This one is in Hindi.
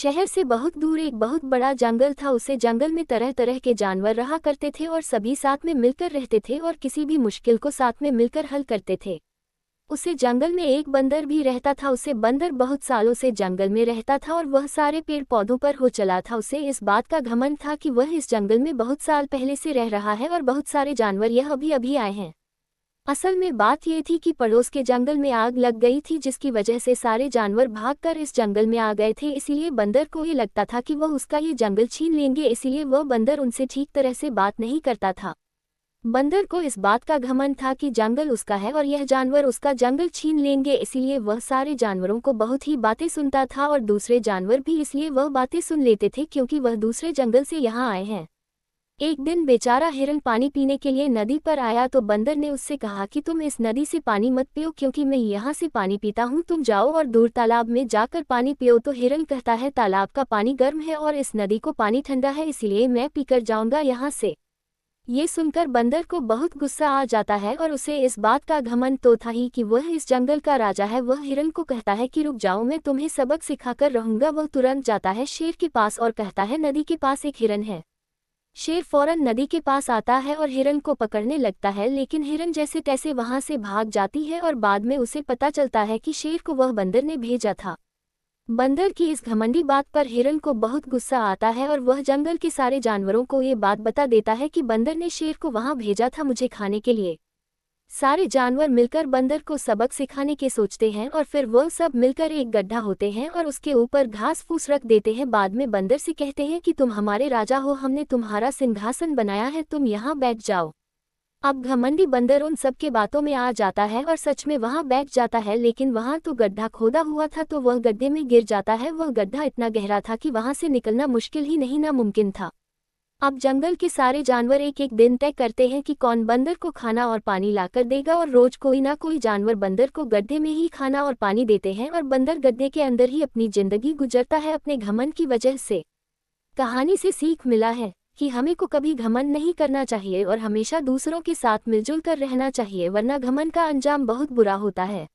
शहर से बहुत दूर एक बहुत बड़ा जंगल था। उसे जंगल में तरह तरह के जानवर रहा करते थे और सभी साथ में मिलकर रहते थे और किसी भी मुश्किल को साथ में मिलकर हल करते थे। उसे जंगल में एक बंदर भी रहता था। उसे बंदर बहुत सालों से जंगल में रहता था और वह सारे पेड़ पौधों पर हो चला था। उसे इस बात का घमंड था कि वह इस जंगल में बहुत साल पहले से रह रहा है और बहुत सारे जानवर यह अभी अभी आए हैं। असल में बात यह थी कि पड़ोस के जंगल में आग लग गई थी, जिसकी वजह से सारे जानवर भागकर इस जंगल में आ गए थे। इसीलिए बंदर को ये लगता था कि वह उसका ये जंगल छीन लेंगे, इसीलिए वह बंदर उनसे ठीक तरह से बात नहीं करता था। बंदर को इस बात का घमंड था कि जंगल उसका है और यह जानवर उसका जंगल छीन लेंगे, इसीलिए वह सारे जानवरों को बहुत ही बातें सुनता था और दूसरे जानवर भी इसलिए वह बातें सुन लेते थे क्योंकि वह दूसरे जंगल से यहाँ आए हैं। एक दिन बेचारा हिरन पानी पीने के लिए नदी पर आया तो बंदर ने उससे कहा कि तुम इस नदी से पानी मत पियो क्योंकि मैं यहाँ से पानी पीता हूँ, तुम जाओ और दूर तालाब में जाकर पानी पियो। तो हिरन कहता है तालाब का पानी गर्म है और इस नदी को पानी ठंडा है, इसलिए मैं पीकर जाऊँगा यहाँ से। ये सुनकर बंदर को बहुत गुस्सा आ जाता है और उसे इस बात का घमंड तो था ही कि वह इस जंगल का राजा है। वह हिरन को कहता है कि रुक जाओ, मैं तुम्हें सबक सिखाकर रहूँगा। वह तुरंत जाता है शेर के पास और कहता है नदी के पास एक हिरन है। शेर फौरन नदी के पास आता है और हिरन को पकड़ने लगता है, लेकिन हिरन जैसे तैसे वहां से भाग जाती है और बाद में उसे पता चलता है कि शेर को वह बंदर ने भेजा था। बंदर की इस घमंडी बात पर हिरन को बहुत गुस्सा आता है और वह जंगल के सारे जानवरों को ये बात बता देता है कि बंदर ने शेर को वहां भेजा था मुझे खाने के लिए। सारे जानवर मिलकर बंदर को सबक सिखाने के सोचते हैं और फिर वह सब मिलकर एक गड्ढा होते हैं और उसके ऊपर घास फूस रख देते हैं। बाद में बंदर से कहते हैं कि तुम हमारे राजा हो, हमने तुम्हारा सिंहासन बनाया है, तुम यहाँ बैठ जाओ। अब घमंडी बंदर उन सब के बातों में आ जाता है और सच में वहाँ बैठ जाता है, लेकिन वहाँ तो गड्ढा खोदा हुआ था तो वह गड्ढे में गिर जाता है। वह गड्ढा इतना गहरा था कि वहाँ से निकलना मुश्किल ही नहीं नामुमकिन था। अब जंगल के सारे जानवर एक एक दिन तय करते हैं कि कौन बंदर को खाना और पानी लाकर देगा और रोज कोई ना कोई जानवर बंदर को गड्ढे में ही खाना और पानी देते हैं और बंदर गड्ढे के अंदर ही अपनी जिंदगी गुजरता है अपने घमंड की वजह से। कहानी से सीख मिला है कि हमें को कभी घमंड नहीं करना चाहिए और हमेशा दूसरों के साथ मिलजुल कर रहना चाहिए, वरना घमंड का अंजाम बहुत बुरा होता है।